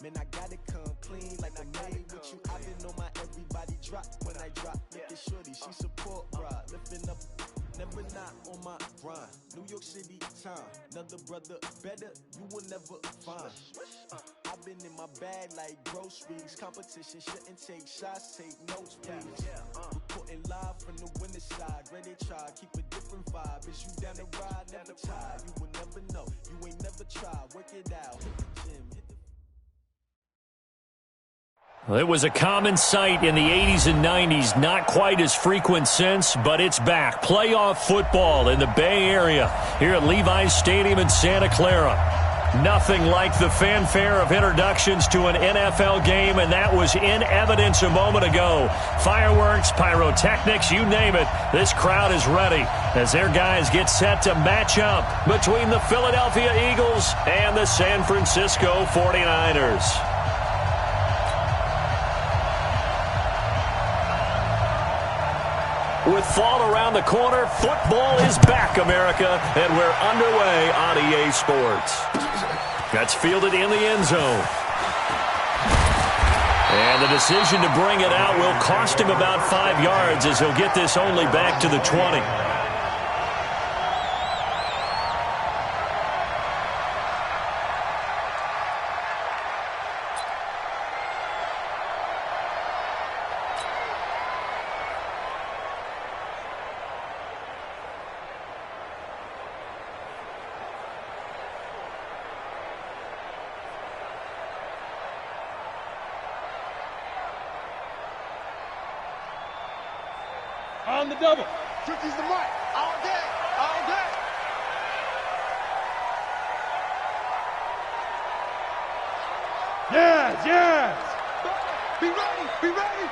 Man, I gotta come clean like I made with you. I've been on my everybody drop when I drop. Look at shorty, she support ride. Lifting up, never not on my grind. New York City time, another brother better, you will never find. I've been in my bag like groceries. Competition shouldn't take shots, take notes, please. Reporting live from the winner side. Ready to try, keep a different vibe. Is you down the ride, never tired. You will never know, you ain't never tried. Work it out, hit the gym, hit the... Well, it was a common sight in the 80s and 90s. Not quite as frequent since, but it's back. Playoff football in the Bay Area here at Levi's Stadium in Santa Clara. Nothing like the fanfare of introductions to an NFL game, and that was in evidence a moment ago. Fireworks, pyrotechnics, you name it. This crowd is ready as their guys get set to match up between the Philadelphia Eagles and the San Francisco 49ers. With fall around the corner, football is back, America, and we're underway on EA Sports. That's fielded in the end zone. And the decision to bring it out will cost him about 5 yards as he'll get this only back to the 20. On the double. 50's the mark. All day. All day. Yes, yes. Be ready. Be ready.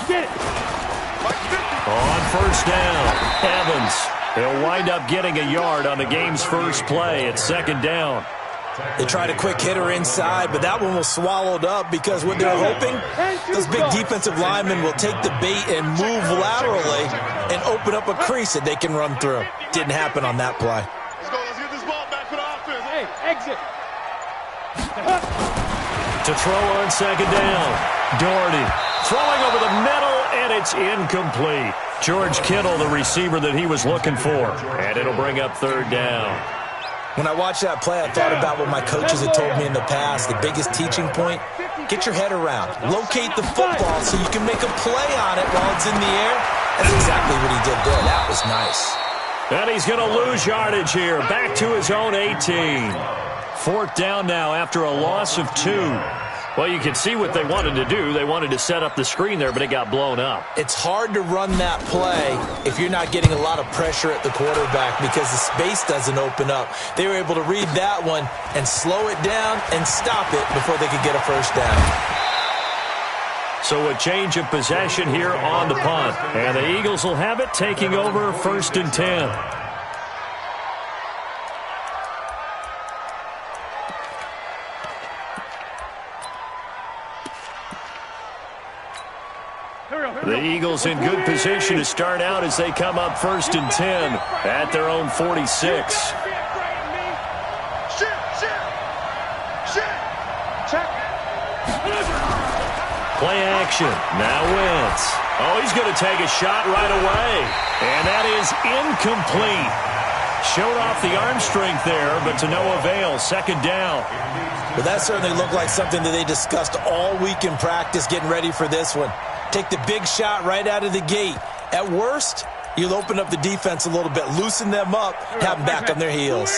Get it. On first down, Evans. He'll wind up getting a yard on the game's first play at second down. They tried a quick hitter inside, but that one was swallowed up because what they're hoping, those big defensive linemen will take the bait and move laterally and open up a crease that they can run through. Didn't happen on that play. Let's go. Let's get this ball back for the offense. Hey, exit. To throw on second down, Doherty throwing over the middle, and it's incomplete. George Kittle, the receiver that he was looking for, and it'll bring up third down. When I watched that play, I thought about what my coaches had told me in the past. The biggest teaching point, get your head around. Locate the football so you can make a play on it while it's in the air. That's exactly what he did there. That was nice. And he's going to lose yardage here. Back to his own 18. Fourth down now after a loss of 2. Well, you can see what they wanted to do. They wanted to set up the screen there, but it got blown up. It's hard to run that play if you're not getting a lot of pressure at the quarterback because the space doesn't open up. They were able to read that one and slow it down and stop it before they could get a first down. So a change of possession here on the punt. And the Eagles will have it, taking over first and 10. The Eagles in good position to start out as they come up first and 10 at their own 46. Play action. Now Wentz. Oh, he's going to take a shot right away. And that is incomplete. Showed off the arm strength there, but to no avail. Second down. Well, that certainly looked like something that they discussed all week in practice getting ready for this one. Take the big shot right out of the gate. At worst, you'll open up the defense a little bit, loosen them up, have them back on their heels.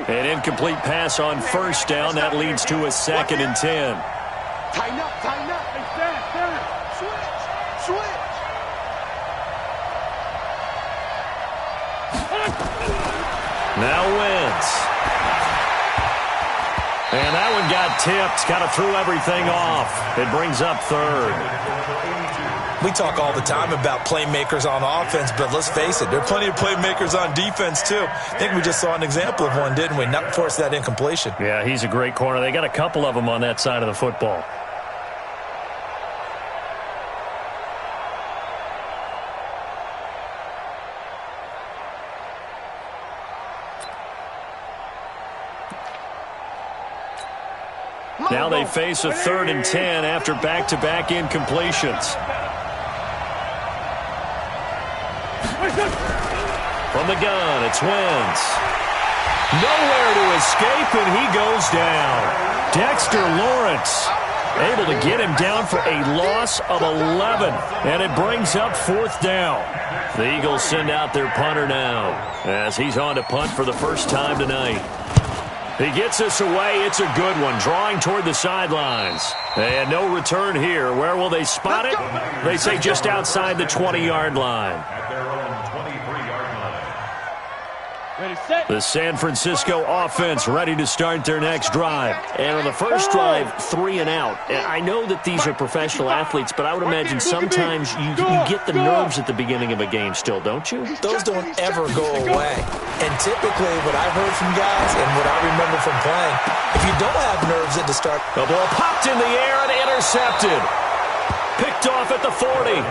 An incomplete pass on first down. That leads to a second and 10. Tighten up, tighten up. Hey, stand. Switch. Now Wentz. And that one got tipped. Kind of threw everything off. It brings up third. We talk all the time about playmakers on offense, but let's face it, there are plenty of playmakers on defense, too. I think we just saw an example of one, didn't we? Not force that incompletion. Yeah, he's a great corner. They got a couple of them on that side of the football. Now they face a 3rd and 10 after back-to-back incompletions. From the gun, it's Wentz. Nowhere to escape, and he goes down. Dexter Lawrence able to get him down for a loss of 11, and it brings up 4th down. The Eagles send out their punter now as he's on to punt for the first time tonight. He gets this away. It's a good one, drawing toward the sidelines. And no return here. Where will they spot it? They say just outside the 20-yard line. The San Francisco offense ready to start their next drive. And on the first drive, 3 and out. I know that these are professional athletes, but I would imagine sometimes you get the nerves at the beginning of a game still, don't you? Those don't ever go away. And typically what I've heard from guys and what I remember from playing, if you don't have nerves at the start. The ball popped in the air and intercepted. Picked off at the 40.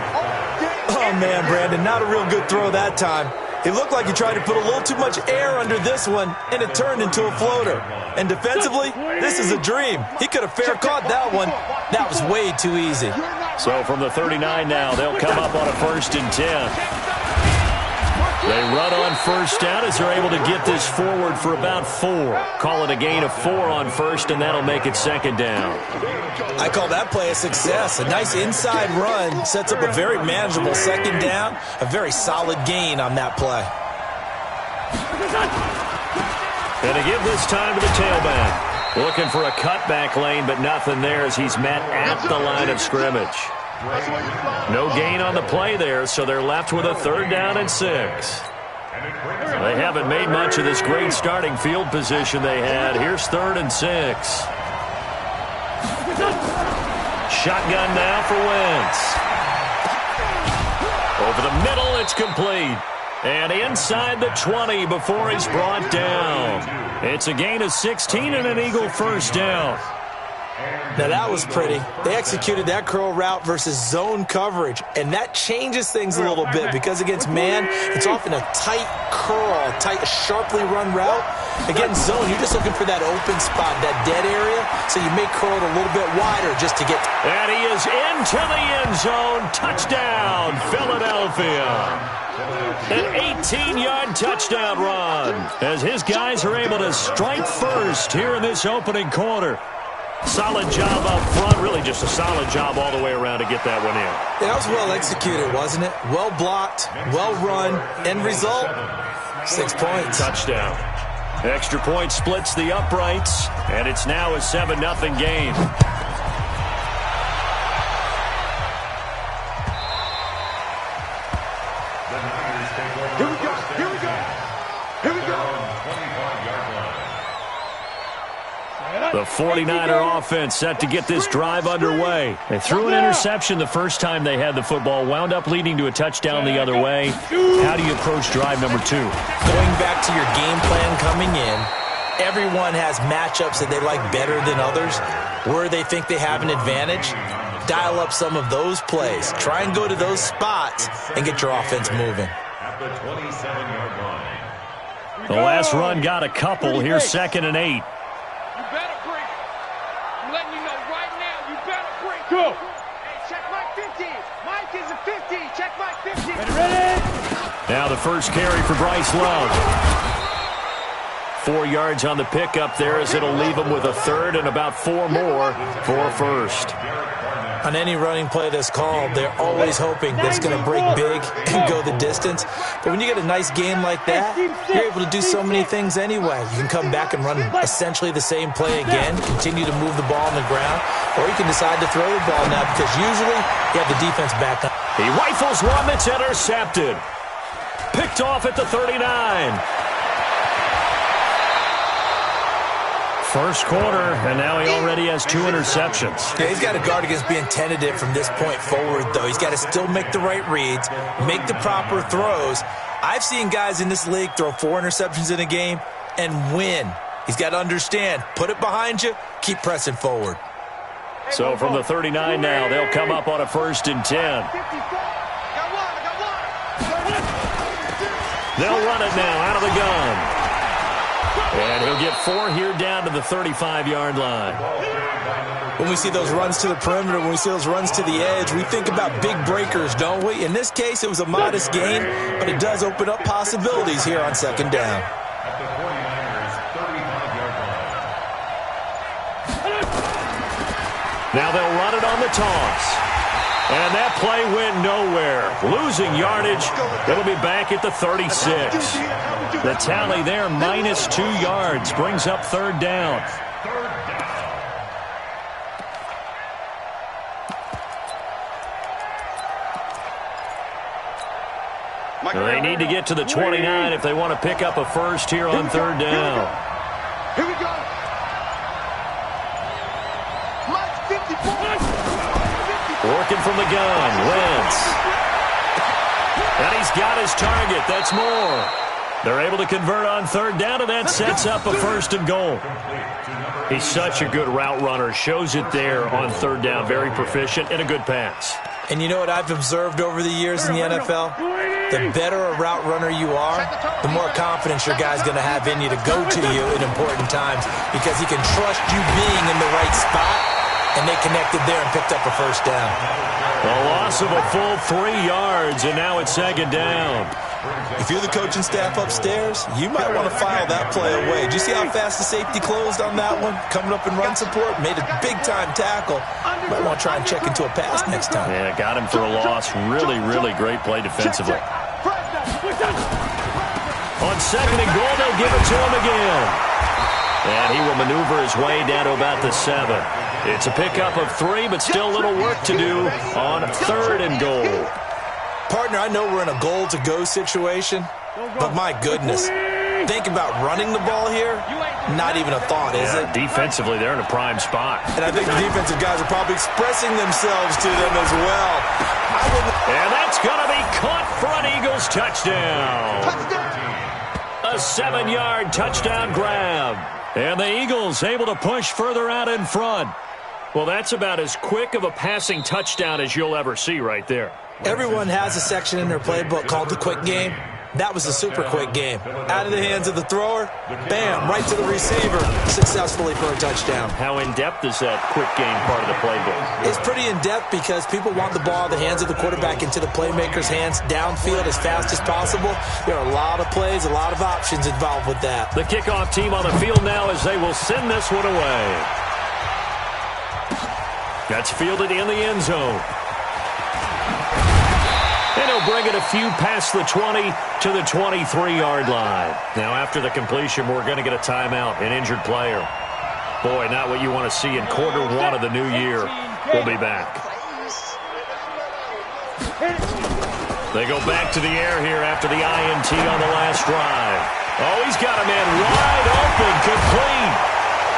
Oh, man, Brandon, not a real good throw that time. It looked like he tried to put a little too much air under this one, and it turned into a floater. And defensively, this is a dream. He could have fair caught that one. That was way too easy. So from the 39 now, they'll come up on a 1st and 10. They run on 1st down as they're able to get this forward for about 4. Call it a gain of 4 on 1st, and that'll make it 2nd down. I call that play a success. A nice inside run sets up a very manageable 2nd down. A very solid gain on that play. And to give this time to the tailback. Looking for a cutback lane, but nothing there as he's met at the line of scrimmage. No gain on the play there, so they're left with a 3rd down and 6. They haven't made much of this great starting field position they had. Here's 3rd and 6. Shotgun now for Wentz. Over the middle, it's complete. And inside the 20 before he's brought down. It's a gain of 16 and an Eagle 1st down. Now that was pretty. They executed that curl route versus zone coverage, and that changes things a little bit because against man, it's often a tight curl, tight, sharply run route. Against zone, you're just looking for that open spot, that dead area, so you may curl it a little bit wider just to get. And he is into the end zone. Touchdown, Philadelphia. An 18-yard touchdown run as his guys are able to strike first here in this opening quarter. Solid job up front, really just a solid job all the way around to get that one in. That was well executed, wasn't it? Well blocked, well run, end result, 6 points. Touchdown. Extra point splits the uprights, and it's now a 7-0 game. Here we go, here we go, here we go. The 49er offense set to get this drive underway. They threw an interception the first time they had the football, wound up leading to a touchdown the other way. How do you approach drive number 2? Going back to your game plan coming in, everyone has matchups that they like better than others. Where they think they have an advantage, dial up some of those plays. Try and go to those spots and get your offense moving. At the 27-yard line. The last run got a couple. Here's 2nd and 8. Go. Hey, check Mike 50. Mike is a 50. Check Mike 50. Ready? Now the first carry for Bryce Love. 4 yards on the pickup there as it'll leave him with a 3rd and about 4 more for a 1st. On any running play that's called, they're always hoping that it's going to break big and go the distance. But when you get a nice game like that, you're able to do so many things anyway. You can come back and run essentially the same play again, continue to move the ball on the ground, or you can decide to throw the ball now because usually you have the defense back up. He rifles one that's intercepted. Picked off at the 39. First quarter, and now he already has 2 interceptions. Yeah, he's got to guard against being tentative from this point forward, though. He's got to still make the right reads, make the proper throws. I've seen guys in this league throw 4 interceptions in a game and win. He's got to understand, put it behind you, keep pressing forward. So from the 39 now, they'll come up on a 1st and 10. They'll run it now out of the gun. And he'll get 4 here down to the 35-yard line. When we see those runs to the perimeter, when we see those runs to the edge, we think about big breakers, don't we? In this case, it was a modest gain, but it does open up possibilities here on second down. At the 49ers' 35-yard line. Now they'll run it on the toss. And that play went nowhere. Losing yardage. It'll be back at the 36. The tally there, minus 2 yards, brings up third down. They need to get to the 29 if they want to pick up a first here on third down. Here we go. Mike 54. Working from the gun, Wentz. And he's got his target. That's more. They're able to convert on third down, and that sets up a first and goal. He's such a good route runner. Shows it there on third down. Very proficient and a good pass. And you know what I've observed over the years in the NFL? The better a route runner you are, the more confidence your guy's going to have in you to go to you in important times because he can trust you being in the right spot, and they connected there and picked up a first down. A loss of a full 3 yards, and now it's second down. If you're the coaching staff upstairs, you might want to file that play away. Did you see how fast the safety closed on that one? Coming up in run support, made a big-time tackle. Might want to try and check into a pass next time. Yeah, got him for a loss. Really, really great play defensively. On second and goal, they'll give it to him again. And he will maneuver his way down to about the 7. It's a pickup of 3, but still a little work to do on third and goal. Partner, I know we're in a goal-to-go situation, but my goodness, think about running the ball here. Not even a thought, is it? Defensively, they're in a prime spot. And I think the defensive guys are probably expressing themselves to them as well. And that's going to be caught for an Eagles touchdown. A 7-yard touchdown grab. And the Eagles able to push further out in front. Well, that's about as quick of a passing touchdown as you'll ever see right there. Everyone has a section in their playbook called the quick game. That was a super quick game. Out of the hands of the thrower, bam, right to the receiver, successfully for a touchdown. How in-depth is that quick game part of the playbook? It's pretty in-depth because people want the ball out of the hands of the quarterback into the playmaker's hands downfield as fast as possible. There are a lot of plays, a lot of options involved with that. The kickoff team on the field now as they will send this one away. That's fielded in the end zone. And he'll bring it a few past the 20 to the 23-yard line. Now, after the completion, we're going to get a timeout, an injured player. Boy, not what you want to see in quarter 1 of the new year. We'll be back. They go back to the air here after the INT on the last drive. Oh, he's got a man wide open, complete.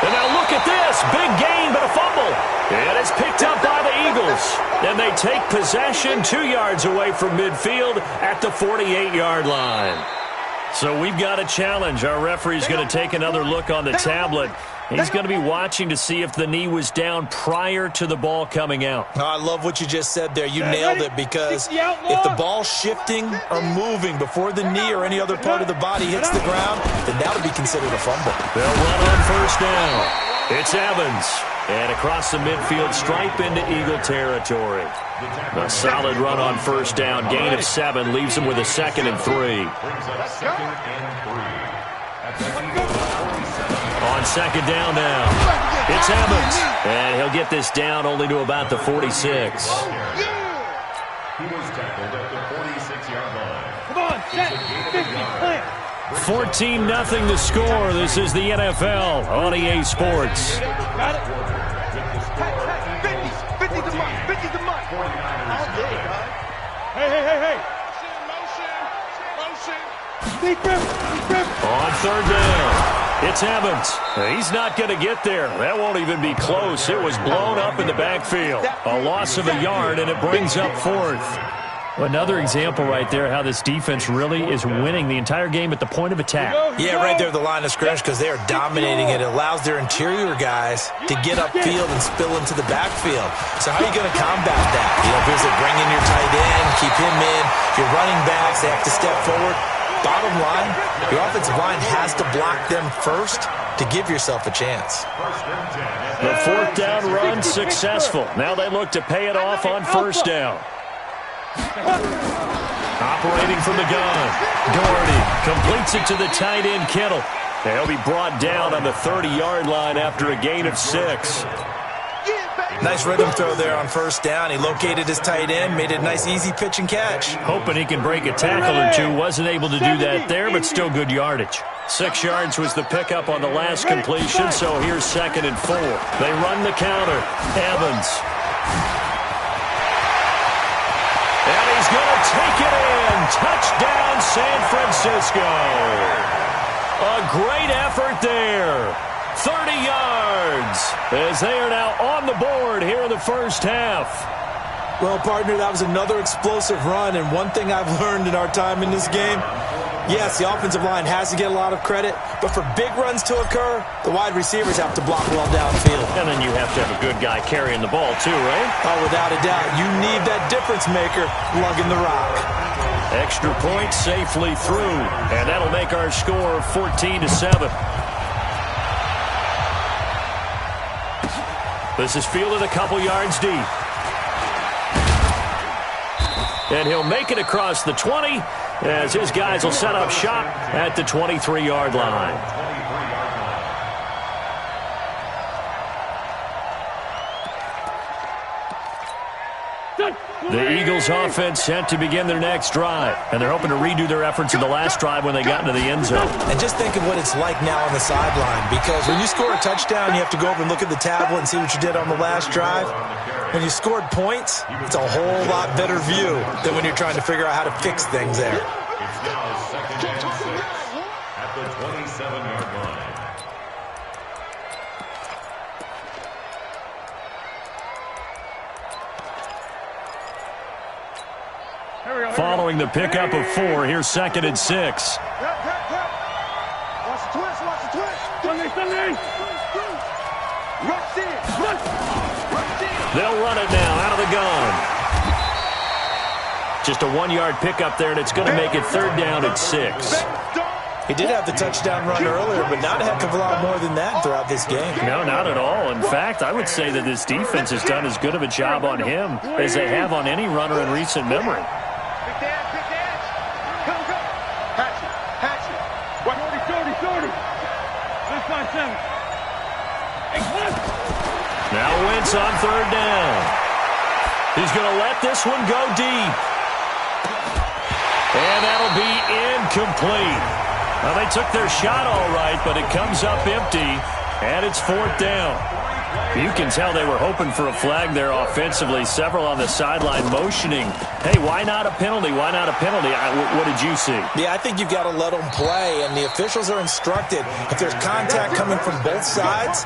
And now look at this. Big gain, but a fumble. And it's picked up by the Eagles. And they take possession 2 yards away from midfield at the 48-yard line. So we've got a challenge. Our referee's going to take another look on the tablet. He's going to be watching to see if the knee was down prior to the ball coming out. Oh, I love what you just said there. You nailed it because if the ball's shifting or moving before the knee or any other part of the body hits the ground, then that would be considered a fumble. They'll run on first down. It's Evans. And across the midfield stripe into Eagle territory. A solid run on first down. Gain of 7 leaves him with a 2nd and 3. On second down now, it's Evans. And he'll get this down only to about the 46. He was tackled at the 46-yard line. Come on, set, 50, plant. 14-0 to score. This is the NFL on EA Sports. Got it? Hey, 50 to Mike, 50 to Mike. Hey. Motion. Deep rip. On third down. It's Evans. He's not going to get there. That won't even be close. It was blown up in the backfield. A loss of a yard, and it brings up 4th. Another example right there how this defense really is winning the entire game at the point of attack. Yeah, right there at the line of scrimmage because they are dominating it. It allows their interior guys to get upfield and spill into the backfield. So how are you going to combat that? You know, here's it, bring in your tight end, keep him in. Your running backs, they have to step forward. Bottom line, the offensive line has to block them first to give yourself a chance. The fourth down run successful. Now they look to pay it off on first down. Operating from the gun, Doherty completes it to the tight end, Kittle. He'll be brought down on the 30-yard line after a gain of 6. Nice rhythm throw there on first down. He located his tight end, made it a nice easy pitch and catch. Hoping he can break a tackle or two. Wasn't able to do that there, but still good yardage. 6 yards was the pickup on the last completion, so here's 2nd and 4. They run the counter. Evans. And he's going to take it in. Touchdown, San Francisco. A great effort there. 30 yards as they are now on the board here in the first half. Well, partner, that was another explosive run, and one thing I've learned in our time in this game, yes, the offensive line has to get a lot of credit, but for big runs to occur, the wide receivers have to block well downfield. And then you have to have a good guy carrying the ball too, right? Oh, without a doubt. You need that difference maker lugging the rock. Extra point safely through, and that'll make our score 14-7. This is fielded a couple yards deep. And he'll make it across the 20 as his guys will set up shop at the 23-yard line. The Eagles offense set to begin their next drive, and they're hoping to redo their efforts in the last drive when they got into the end zone. And just think of what it's like now on the sideline, because when you score a touchdown, you have to go over and look at the tablet and see what you did on the last drive. When you scored points, it's a whole lot better view than when you're trying to figure out how to fix things there. It's now 2nd and 6 at the 27-yard line. Following the pickup of 4, here's 2nd and 6. Watch the twist, watch the twist. Rush in, rush in. They'll run it now out of the gun. Just a 1-yard pickup there, and it's going to make it 3rd down at 6. He did have the touchdown run earlier, but not a heck of a lot more than that throughout this game. No, not at all. In fact, I would say that this defense has done as good of a job on him as they have on any runner in recent memory. Big dance, big dance. Come, come. Hatch it. What? 40. Let's find 7. Now Wentz on 3rd down. He's going to let this one go deep. And that'll be incomplete. Well, they took their shot all right, but it comes up empty, and it's 4th down. You can tell they were hoping for a flag there offensively. Several on the sideline motioning, hey, why not a penalty? Why not a penalty? What did you see? Yeah, I think you've got to let them play, and the officials are instructed. If there's contact coming from both sides,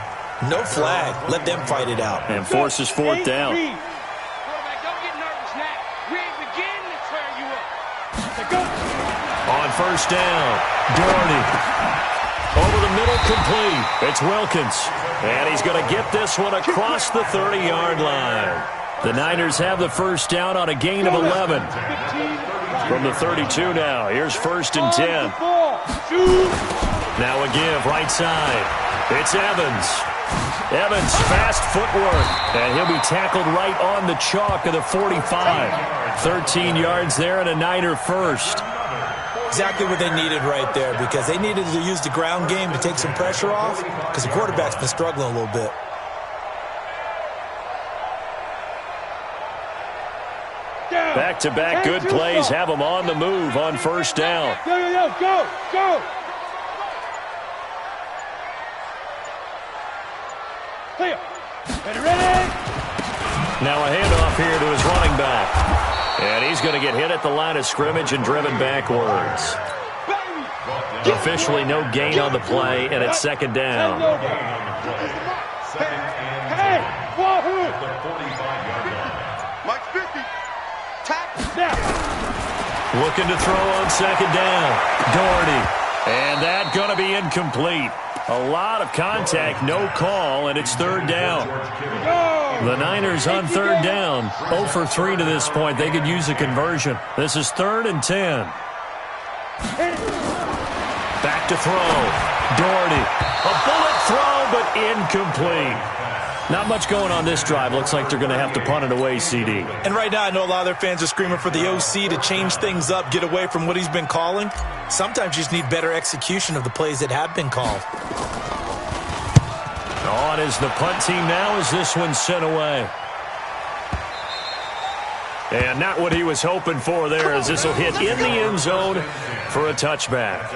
no flag. Let them fight it out. And forces 4th down. Quarterback, don't get nervous now. We ain't beginning to tear you up. On first down, Doherty. Over the middle, complete. It's Wilkins. And he's going to get this one across the 30-yard line. The Niners have the first down on a gain of 11. From the 32 now. Here's 1st and 10. Now a give, right side. It's Evans. Evans, fast footwork. And he'll be tackled right on the chalk of the 45. 13 yards there and a Niner first. Exactly what they needed right there, because they needed to use the ground game to take some pressure off, because the quarterback's been struggling a little bit. Back-to-back good plays have them on the move on first down. Go. Ready. Now a handoff here to his running back. And he's going to get hit at the line of scrimmage and driven backwards. Officially no gain on the play, and it's 2nd down. Hey, Wahoo! The 45-yard line. Mike 50. Looking to throw on 2nd down. Doherty. And that going to be incomplete. A lot of contact, no call, and it's 3rd down. The Niners on 3rd down. 0 for 3 to this point. They could use a conversion. This is 3rd and 10. to throw. Doherty. A bullet throw, but incomplete. Not much going on this drive. Looks like they're going to have to punt it away, CD. And right now, I know a lot of their fans are screaming for the OC to change things up, get away from what he's been calling. Sometimes you just need better execution of the plays that have been called. On is the punt team now as this one's sent away. And not what he was hoping for there, as this will hit in the end zone for a touchback.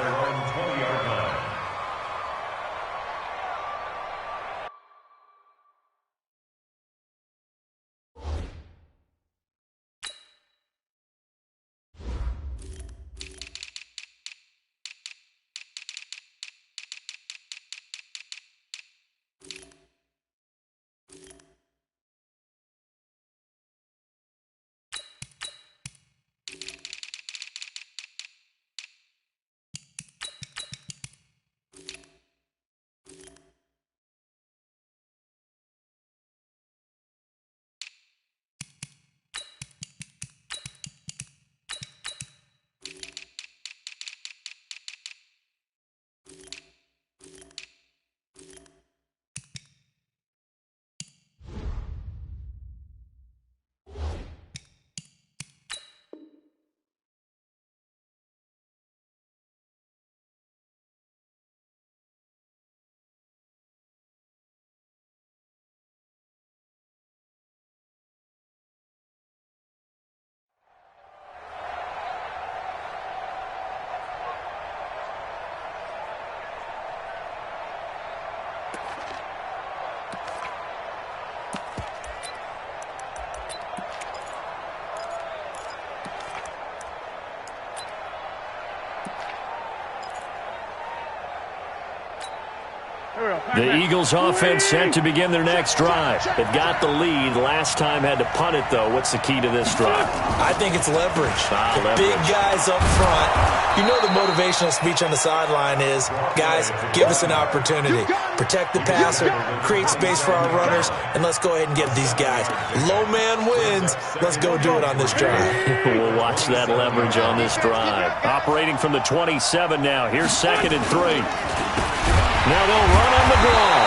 The Eagles offense set to begin their next drive. They've got the lead. Last time had to punt it, though. What's the key to this drive? I think it's leverage. Leverage. Big guys up front. You know the motivational speech on the sideline is, guys, give us an opportunity. Protect the passer, create space for our runners, and let's go ahead and get these guys. Low man wins. Let's go do it on this drive. We'll watch that leverage on this drive. Operating from the 27 now. Here's 2nd and 3. Now they'll run on the draw.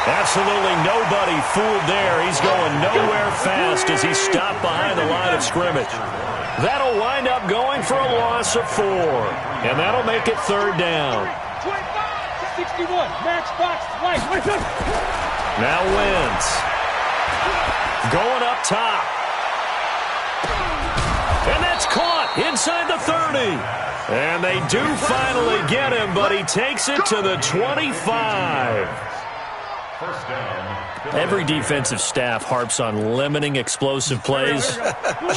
Absolutely nobody fooled there. He's going nowhere fast as he's stopped behind the line of scrimmage. That'll wind up going for a loss of 4. And that'll make it 3rd down. 61, max box, twice. Now Wentz. Going up top. And that's caught inside the 30. And they do finally get him, but he takes it to the 25. Every defensive staff harps on limiting explosive plays.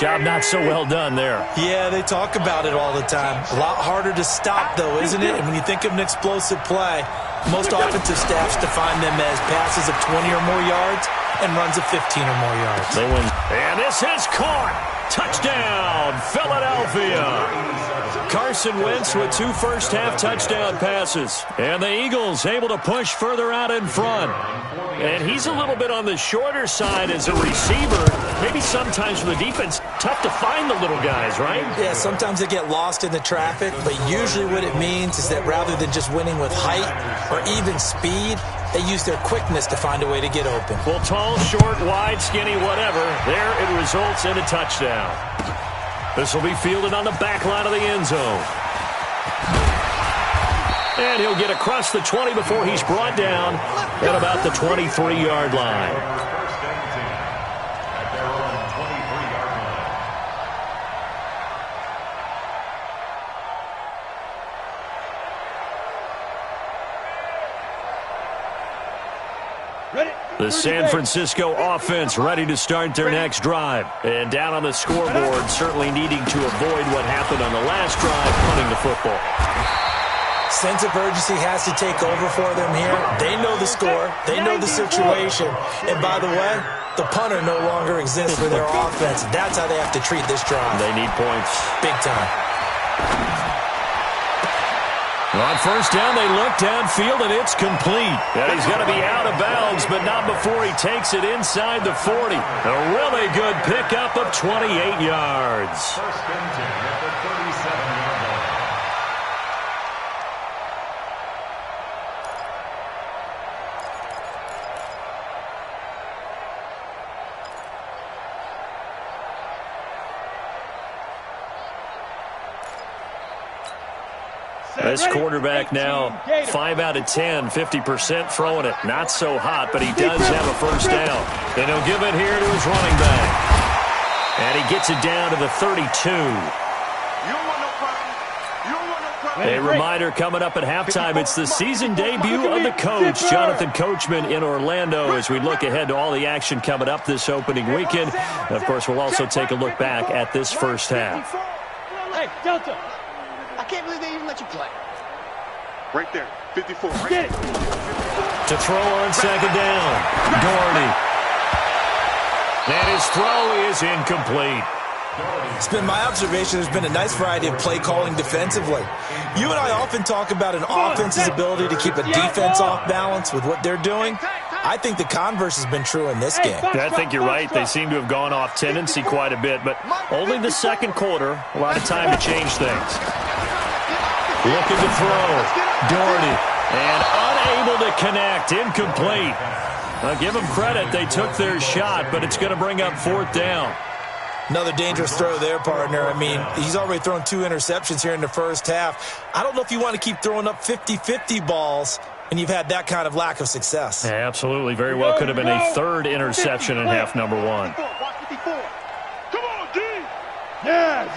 Job not so well done there. Yeah, they talk about it all the time. A lot harder to stop, though, isn't it? And when you think of an explosive play, most offensive staffs define them as passes of 20 or more yards and runs of 15 or more yards. They win. And this is caught. Touchdown, Philadelphia. Carson Wentz with 2 first-half touchdown passes. And the Eagles able to push further out in front. And he's a little bit on the shorter side as a receiver. Maybe sometimes for the defense, tough to find the little guys, right? Yeah, sometimes they get lost in the traffic, but usually what it means is that rather than just winning with height or even speed, they use their quickness to find a way to get open. Well, tall, short, wide, skinny, whatever, there it results in a touchdown. This will be fielded on the back line of the end zone. And he'll get across the 20 before he's brought down at about the 23-yard line. The San Francisco offense ready to start their next drive. And down on the scoreboard, certainly needing to avoid what happened on the last drive, punting the football. Sense of urgency has to take over for them here. They know the score. They know the situation. And by the way, the punter no longer exists for their offense. That's how they have to treat this drive. They need points. Big time. On first down, they look downfield, and it's complete. And he's going to be out of bounds, but not before he takes it inside the 40. A really good pickup of 28 yards. First and 10 at the 37-yard line. This quarterback now 5 out of 10, 50% throwing it. Not so hot, but he does have a first down. And he'll give it here to his running back. And he gets it down to the 32. A reminder coming up at halftime, it's the season debut of the coach, Jonathan Coachman, in Orlando, as we look ahead to all the action coming up this opening weekend. And of course, we'll also take a look back at this first half. Hey, Delta. I can't believe they even let you play. Right there, 54. Get it. To throw on second down, Doherty. And his throw is incomplete. It's been my observation there's been a nice variety of play calling defensively. You and I often talk about an offense's ability to keep a defense off balance with what they're doing. I think the converse has been true in this game. I think you're right. They seem to have gone off tendency quite a bit, but only the second quarter, a lot of time to change things. Looking to throw, Doherty, and unable to connect, incomplete. I'll give them credit. They took their shot, but it's going to bring up fourth down. Another dangerous throw there, partner. I mean, he's already thrown 2 interceptions here in the first half. I don't know if you want to keep throwing up 50-50 balls and you've had that kind of lack of success. Yeah, absolutely. Very well could have been a third interception in half number 1. Come on, D. Yes.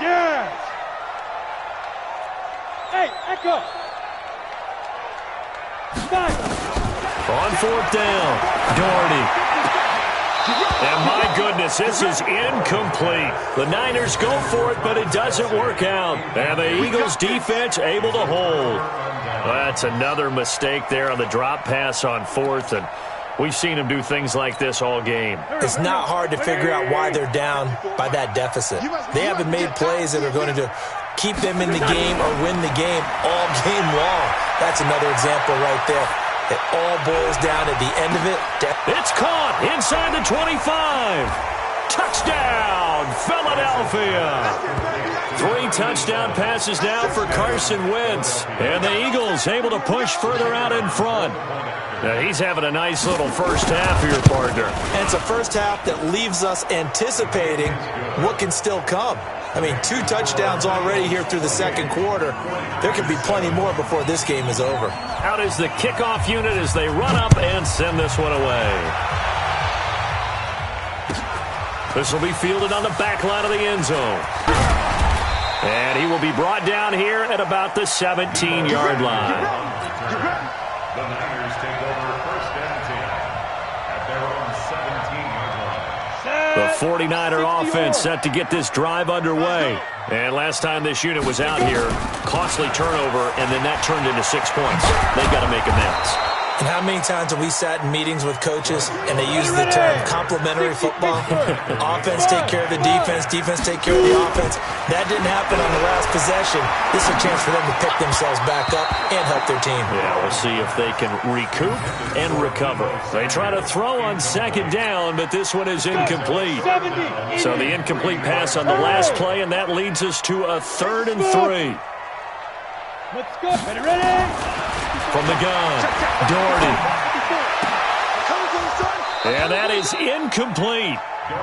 Hey, Echo. Stop. On fourth down, Doherty. And my goodness, this is incomplete. The Niners go for it, but it doesn't work out. And the Eagles defense able to hold. That's another mistake there on the drop pass on fourth, and we've seen them do things like this all game. It's not hard to figure out why they're down by that deficit. They haven't made plays that are going to keep them in the game or win the game all game long. That's another example right there. It all boils down at the end of it. It's caught inside the 25. Touchdown, Philadelphia. 3 touchdown passes now for Carson Wentz. And the Eagles able to push further out in front. Now, he's having a nice little first half here, partner. And it's a first half that leaves us anticipating what can still come. I mean, 2 touchdowns already here through the second quarter. There could be plenty more before this game is over. Out is the kickoff unit as they run up and send this one away. This will be fielded on the back line of the end zone. And he will be brought down here at about the 17-yard line. The Niners take over first and 10 at their own 17-yard line. The 49er offense set to get this drive underway. And last time this unit was out here, costly turnover, and then that turned into 6 points. They've got to make amends. And how many times have we sat in meetings with coaches and they use the term complementary football? Offense take care of the defense, defense take care of the offense. That didn't happen on the last possession. This is a chance for them to pick themselves back up and help their team. Yeah, we'll see if they can recoup and recover. They try to throw on second down, but this one is incomplete. So the incomplete pass on the last play, and that leads us to a 3rd and 3. Let's go. Ready? From the gun, Doherty. And that is incomplete.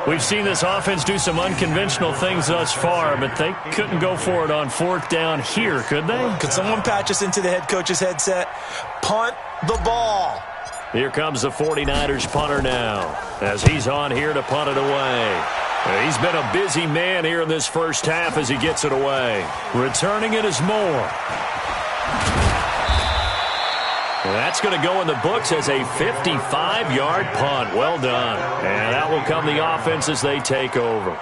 We've seen this offense do some unconventional things thus far, but they couldn't go for it on 4th down here, could they? Could someone patch us into the head coach's headset? Punt the ball. Here comes the 49ers punter now, as he's on here to punt it away. He's been a busy man here in this first half as he gets it away. Returning it is Moore. That's going to go in the books as a 55-yard punt. Well done. And that will come the offense as they take over.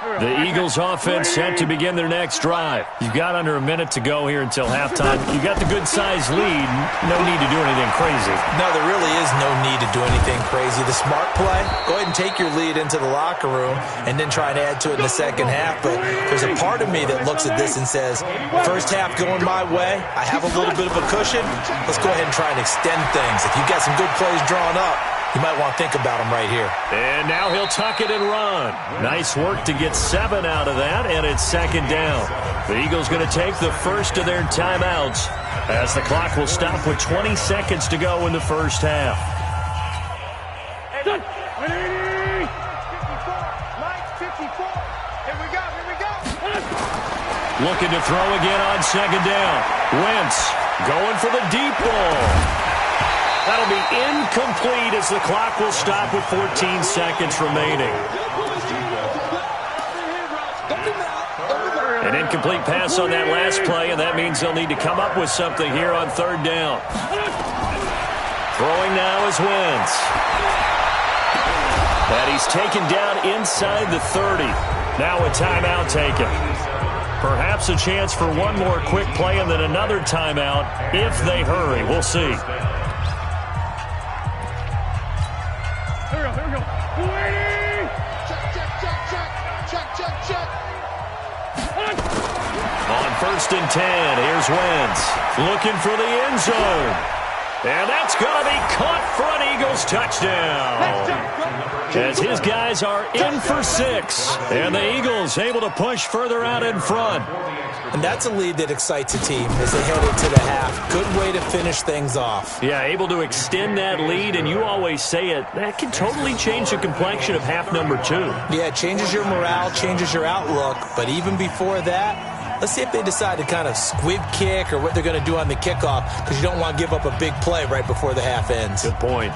The Eagles offense set to begin their next drive. You've got under a minute to go here until halftime. You got the good-sized lead. No need to do anything crazy. No, there really is no need to do anything crazy. The smart play, go ahead and take your lead into the locker room and then try and add to it in the second half. But there's a part of me that looks at this and says, first half going my way, I have a little bit of a cushion. Let's go ahead and try and extend things. If you've got some good plays drawn up, you might want to think about them right here. And now he'll tuck it and run. Nice work to get 7 out of that, and it's second down. The Eagles going to take the first of their timeouts as the clock will stop with 20 seconds to go in the first half. Ready? 54. Mike, 54. Here we go. looking to throw again on second down. Wentz going for the deep ball. That'll be incomplete as the clock will stop with 14 seconds remaining. An incomplete pass on that last play, and that means they'll need to come up with something here on third down. Throwing now is Wentz. And he's taken down inside the 30. Now a timeout taken. Perhaps a chance for one more quick play and then another timeout if they hurry. We'll see. Here we go. Wait! Check. On 1st and 10, here's Wentz. Looking for the end zone. And that's going to be caught for an Eagles touchdown. As his guys are in for 6. And the Eagles able to push further out in front. And that's a lead that excites a team as they head into the half. Good way to finish things off. Yeah, able to extend that lead, and you always say it, that can totally change the complexion of half number 2. Yeah, it changes your morale, changes your outlook. But even before that, let's see if they decide to kind of squib kick or what they're going to do on the kickoff, because you don't want to give up a big play right before the half ends. Good point.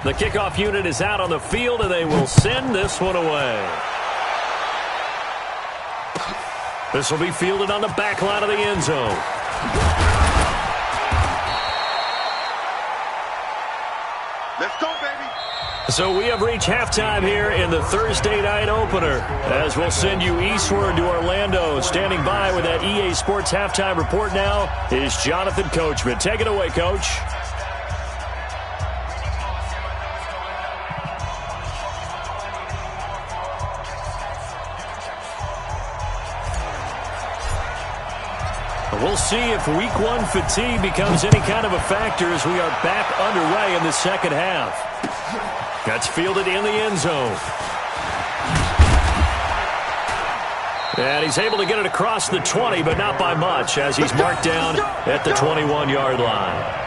The kickoff unit is out on the field, and they will send this one away. This will be fielded on the back line of the end zone. Let's go, baby. So we have reached halftime here in the Thursday night opener, as we'll send you eastward to Orlando. Standing by with that EA Sports halftime report now is Jonathan Coachman. Take it away, Coach. We'll see if week 1 fatigue becomes any kind of a factor as we are back underway in the second half. That's fielded in the end zone. And he's able to get it across the 20, but not by much, as he's marked down at the 21-yard line.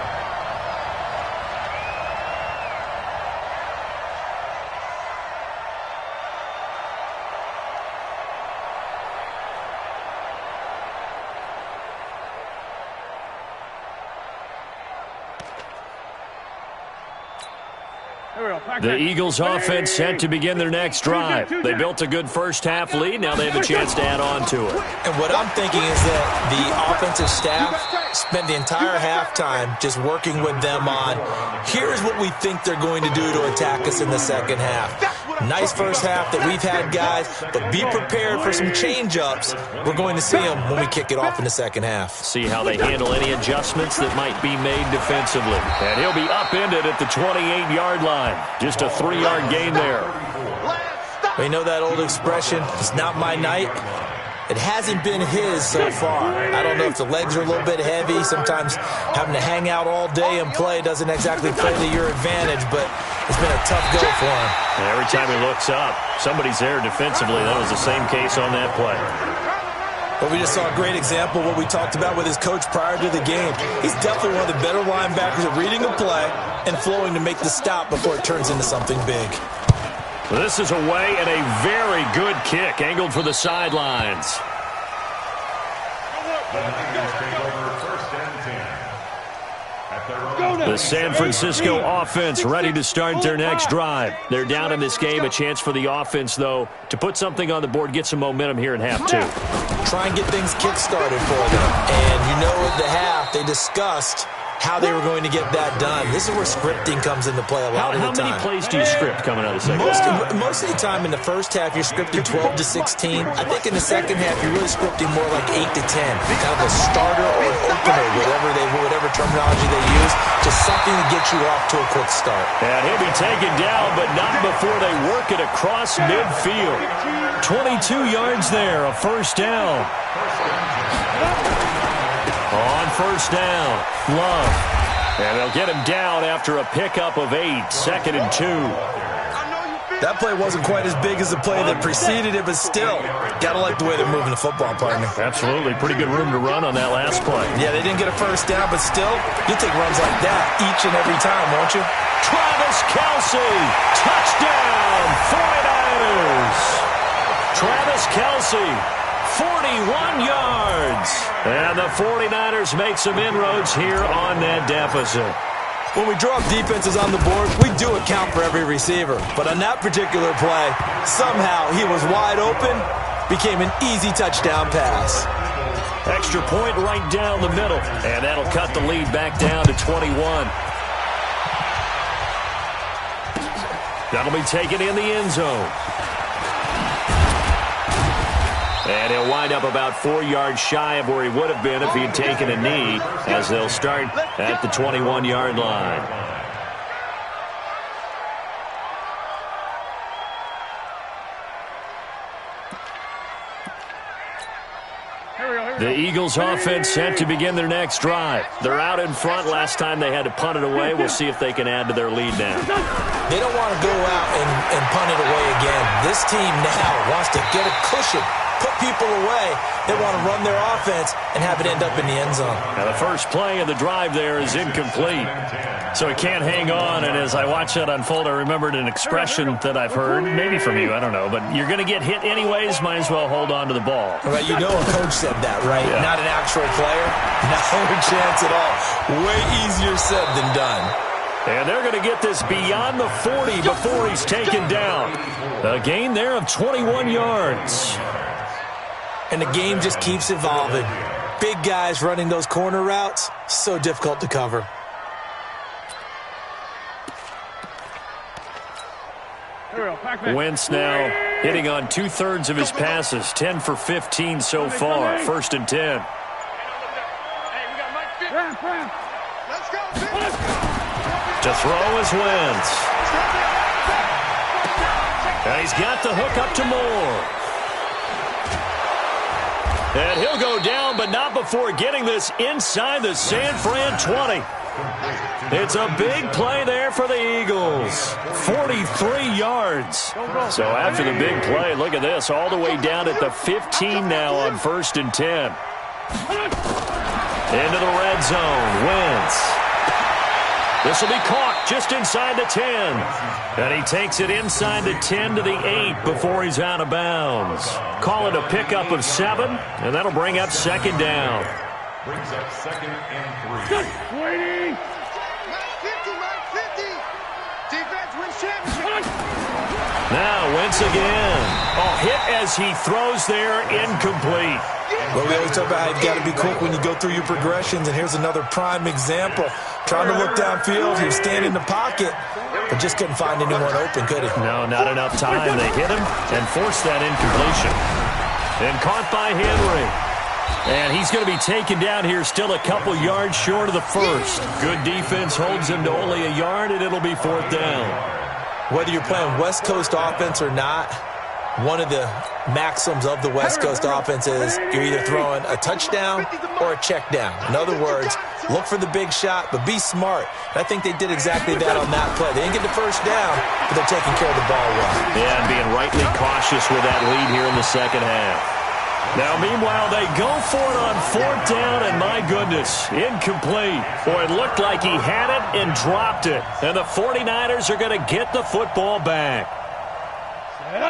The Eagles offense set to begin their next drive. They built a good first half lead. Now they have a chance to add on to it. And what I'm thinking is that the offensive staff spent the entire halftime just working with them on, here's what we think they're going to do to attack us in the second half. Nice first half that we've had, guys, but be prepared for some change-ups. We're going to see them when we kick it off in the second half. See how they handle any adjustments that might be made defensively. And he'll be upended at the 28-yard line. Just a 3-yard gain there. We know that old expression, it's not my night. It hasn't been his so far. I don't know if the legs are a little bit heavy. Sometimes having to hang out all day and play doesn't exactly play to your advantage, but it's been a tough go for him. And every time he looks up, somebody's there defensively. That was the same case on that play. But we just saw a great example of what we talked about with his coach prior to the game. He's definitely one of the better linebackers at reading a play and flowing to make the stop before it turns into something big. This is away and a very good kick angled for the sidelines. The San Francisco offense ready to start their next drive. They're down in this game. A chance for the offense, though, to put something on the board, get some momentum here in half 2. Try and get things kick-started for them. And you know at the half, they discussed how they were going to get that done. This is where scripting comes into play a lot of the time. How many plays do you script coming out of the second half? Most of the time in the first half, you're scripting 12 to 16. I think in the second half, you're really scripting more like 8 to 10. Kind of a starter or an opener, whatever terminology they use. Just something to get you off to a quick start. And he'll be taken down, but not before they work it across midfield. 22 yards there, a first down. On first down, Love. And they'll get him down after a pickup of 8, 2nd and 2. I know you feel That play wasn't quite as big as the play that preceded it, but still, got to like the way they're moving the football, partner. Absolutely. Pretty good room to run on that last play. Yeah, they didn't get a first down, but still, you'll take runs like that each and every time, won't you? Travis Kelce, touchdown, 49ers. Travis Kelce, 41 yards. And the 49ers make some inroads here on that deficit. When we draw up defenses on the board, we do account for every receiver. But on that particular play, somehow he was wide open, became an easy touchdown pass. Extra point right down the middle, and that'll cut the lead back down to 21. That'll be taken in the end zone. And he'll wind up about 4 yards shy of where he would have been if he had taken a knee, as they'll start at the 21-yard line. The Eagles offense set to begin their next drive. They're out in front. Last time they had to punt it away. We'll see if they can add to their lead now. They don't want to go out and punt it away again. This team now wants to get a cushion, put people away. They want to run their offense and have it end up in the end zone. Now the first play of the drive there is incomplete. So he can't hang on, and as I watch that unfold, I remembered an expression that I've heard, maybe from you, I don't know, but you're going to get hit anyways, might as well hold on to the ball. Right, you know a coach said that, right? Yeah. Not an actual player. No chance at all. Way easier said than done. And they're going to get this beyond the 40 before he's taken down. A gain there of 21 yards. And the game just keeps evolving. Big guys running those corner routes, so difficult to cover. Wentz now hitting on 2/3 of his passes, 10 for 15 so far, 1st and 10. To throw is Wentz. And he's got the hook up to Moore. And he'll go down, but not before getting this inside the San Fran 20. It's a big play there for the Eagles. 43 yards. So after the big play, look at this, all the way down at the 15 now on 1st and 10. Into the red zone, Wentz. This will be caught just inside the 10. And he takes it inside the 10 to the 8 before he's out of bounds. Call it a pickup of 7, and that'll bring up 2nd down. Brings up 2nd and 3. Waiting. Defense wins championship. Now Wentz again. Oh, hit as he throws there, incomplete. Well, we always talk about how you've got to be quick when you go through your progressions, and here's another prime example. Trying to look downfield, he was standing in the pocket, but just couldn't find anyone open, could he? No, not enough time. They hit him and forced that incompletion. And caught by Henry. And he's going to be taken down here, still a couple yards short of the first. Good defense holds him to only a yard, and it'll be 4th down. Whether you're playing West Coast offense or not, one of the maxims of the West Coast offense is you're either throwing a touchdown or a check down. In other words, look for the big shot, but be smart. And I think they did exactly that on that play. They didn't get the first down, but they're taking care of the ball well. Yeah, and being rightly cautious with that lead here in the second half. Now, meanwhile, they go for it on 4th down, and my goodness, incomplete. Boy, it looked like he had it and dropped it. And the 49ers are going to get the football back.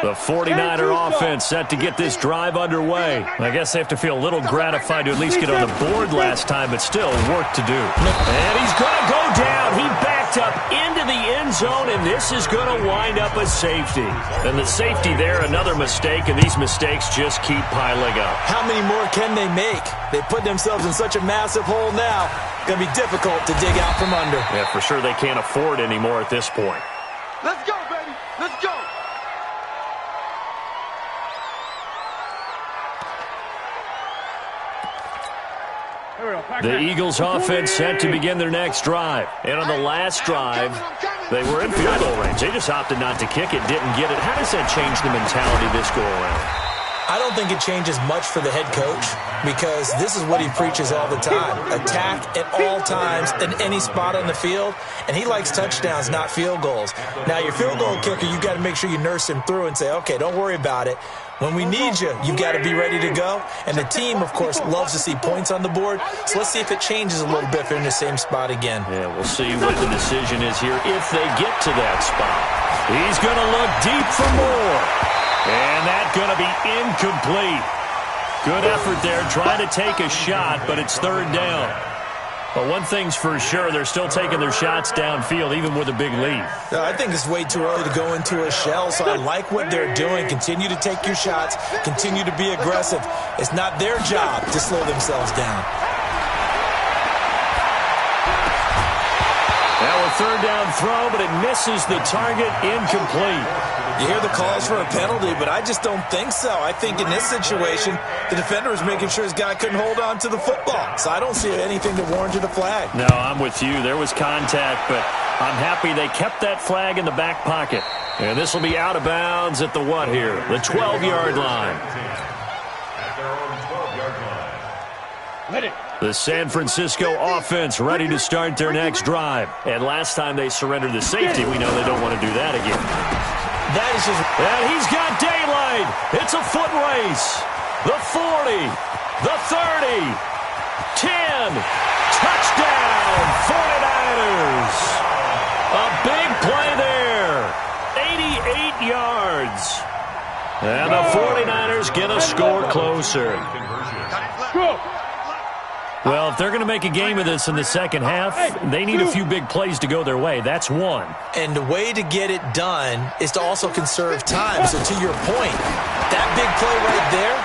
The 49er offense set to get this drive underway. I guess they have to feel a little gratified to at least get on the board last time, but still work to do. And he's going to go down. He backed up into the end zone, and this is going to wind up a safety. And the safety there, another mistake, and these mistakes just keep piling up. How many more can they make? They put themselves in such a massive hole now. Going to be difficult to dig out from under. Yeah, for sure they can't afford anymore at this point. Let's go, baby. Let's go. The Eagles offense set to begin their next drive. And on the last drive, they were in field goal range. They just opted not to kick it, didn't get it. How does that change the mentality this go around? I don't think it changes much for the head coach because this is what he preaches all the time. Attack at all times in any spot on the field, and he likes touchdowns, not field goals. Now, your field goal kicker, you got to make sure you nurse him through and say, okay, don't worry about it. When we need you, you got to be ready to go. And the team, of course, loves to see points on the board. So let's see if it changes a little bit if they're in the same spot again. Yeah, we'll see what the decision is here if they get to that spot. He's going to look deep for more. And that's going to be incomplete. Good effort there, trying to take a shot, but it's third down. But one thing's for sure, they're still taking their shots downfield, even with a big lead. I think it's way too early to go into a shell, so I like what they're doing. Continue to take your shots. Continue to be aggressive. It's not their job to slow themselves down. Now a third down throw, but it misses the target, incomplete. You hear the calls for a penalty, but I just don't think so. I think in this situation, the defender was making sure his guy couldn't hold on to the football. So I don't see anything that warranted a flag. No, I'm with you. There was contact, but I'm happy they kept that flag in the back pocket. And this will be out of bounds at the what here? The 12-yard line. At their own 12-yard line. Let it. The San Francisco offense ready to start their next drive. And last time they surrendered the safety, we know they don't want to do that again. That is just... And he's got daylight. It's a foot race. The 40, the 30, 10. Touchdown, 49ers. A big play there. 88 yards. And the 49ers get a score closer. Well, if they're going to make a game of this in the second half, they need a few big plays to go their way. That's one. And the way to get it done is to also conserve time. So to your point, that big play right there,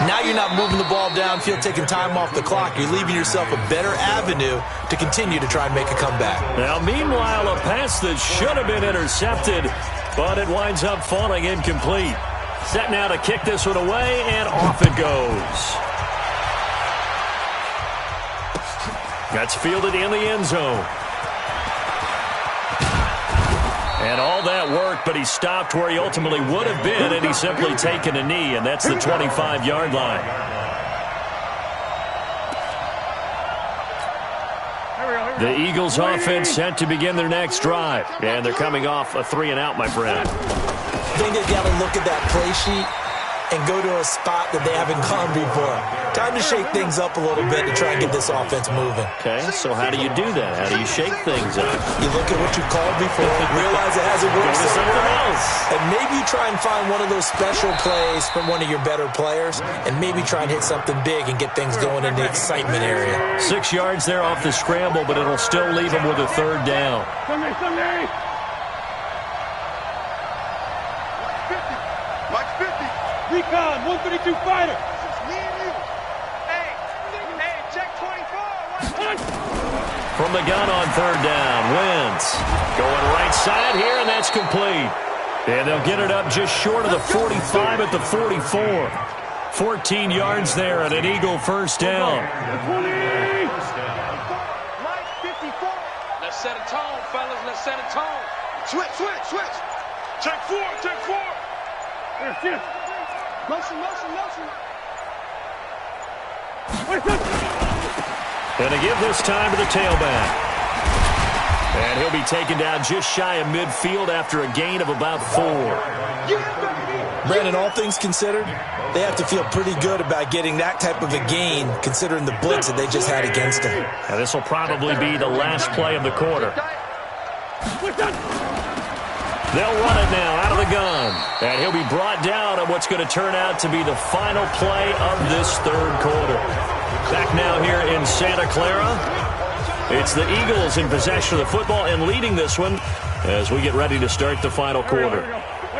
now you're not moving the ball downfield, taking time off the clock. You're leaving yourself a better avenue to continue to try and make a comeback. Now, meanwhile, a pass that should have been intercepted, but it winds up falling incomplete. Set now to kick this one away, and off it goes. That's fielded in the end zone. And all that work, but he stopped where he ultimately would have been, and he's simply taken a knee, and that's the 25-yard line. The Eagles offense set to begin their next drive, and they're coming off a 3-and-out, my friend. I think they've got to look at that play sheet and go to a spot that they haven't gone before. Time to shake things up a little bit to try and get this offense moving. Okay, so how do you do that? How do you shake things up? You look at what you called before, realize it hasn't worked somewhere else, and maybe you try and find one of those special plays from one of your better players, and maybe try and hit something big and get things going in the excitement area. 6 yards there off the scramble, but it'll still leave him with a third down. Sunday. Recon, 132 fighter. Me and you. Hey, check 24. From the gun on third down, Wentz going right side here, and that's complete. And they'll get it up just short of the 45 at the 44. 14 yards there and an Eagle first down. Mike 54. Let's set a tone, fellas. Let's set a tone. Switch. Check four. Here. Motion. And to give this time to the tailback. And he'll be taken down just shy of midfield after a gain of about 4. Brandon, all things considered, they have to feel pretty good about getting that type of a gain considering the blitz that they just had against them. Now this will probably be the last play of the quarter. They'll run it now out of the gun. And he'll be brought down on what's going to turn out to be the final play of this third quarter. Back now here in Santa Clara. It's the Eagles in possession of the football and leading this one as we get ready to start the final quarter.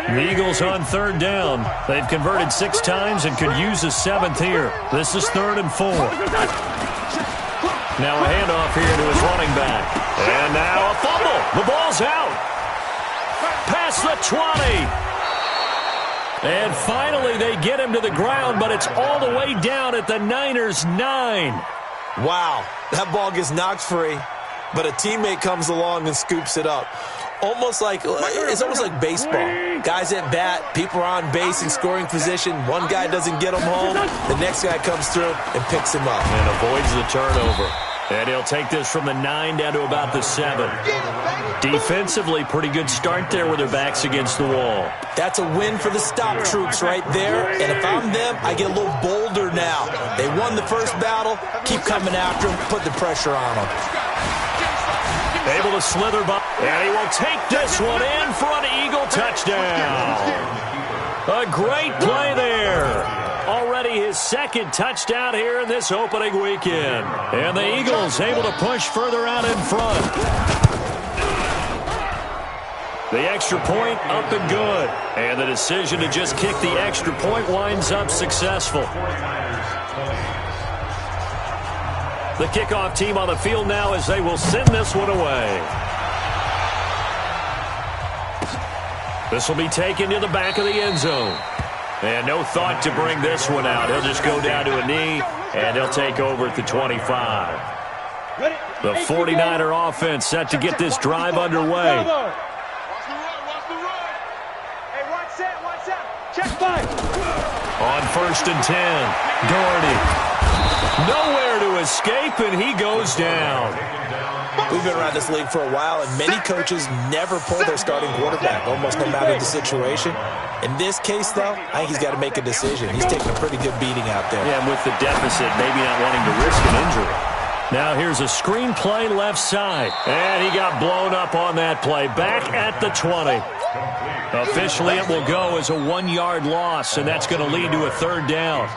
The Eagles on third down. They've converted 6 times and could use a 7th here. This is 3rd and 4. Now a handoff here to his running back. And now a fumble. The ball's out. Past the 20. And finally they get him to the ground, but it's all the way down at the Niners' 9. Wow, that ball gets knocked free, but a teammate comes along and scoops it up. It's almost like baseball. Guys at bat, people are on base in scoring position. One guy doesn't get them home. The next guy comes through and picks him up. And avoids the turnover. And he'll take this from the 9 down to about the 7. Defensively, pretty good start there with their backs against the wall. That's a win for the stop troops right there. And if I'm them, I get a little bolder now. They won the first battle. Keep coming after them. Put the pressure on them. Able to slither by. And he will take this one in for an Eagle touchdown. A great play there. Already his second touchdown here in this opening weekend. And the Eagles able to push further out in front. The extra point up and good. And the decision to just kick the extra point winds up successful. The kickoff team on the field now as they will send this one away. This will be taken to the back of the end zone. And no thought to bring this one out. He'll just go down to a knee, and he'll take over at the 25. The 49er offense set to get this drive underway. On 1st and 10, Doherty. Nowhere to escape, and he goes down. We've been around this league for a while, and many coaches never pull their starting quarterback, almost no matter the situation. In this case, though, I think he's got to make a decision. He's taking a pretty good beating out there. Yeah, and with the deficit, maybe not wanting to risk an injury. Now here's a screen play left side. And he got blown up on that play. Back at the 20. Officially, it will go as a 1-yard loss, and that's going to lead to a 3rd down.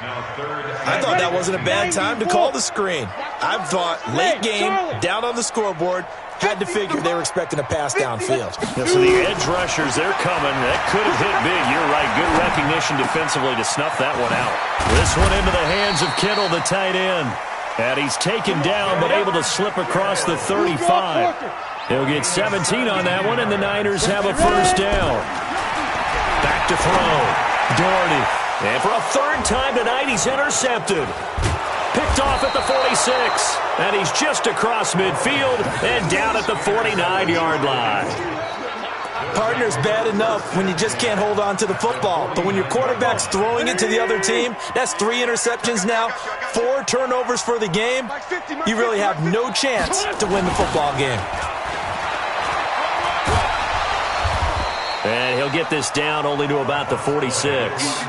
I thought that wasn't a bad time to call the screen. I thought late game, down on the scoreboard, had to figure they were expecting a pass downfield. Yeah, so the edge rushers, they're coming. That could have hit big. You're right. Good recognition defensively to snuff that one out. This one into the hands of Kittle, the tight end. And he's taken down, but able to slip across the 35. He'll get 17 on that one, and the Niners have a 1st down. Back to throw. Doherty. And for a 3rd time tonight, he's intercepted. Picked off at the 46. And he's just across midfield and down at the 49-yard line. Partner's bad enough when you just can't hold on to the football. But when your quarterback's throwing it to the other team, that's 3 interceptions now, 4 turnovers for the game. You really have no chance to win the football game. And he'll get this down only to about the 46.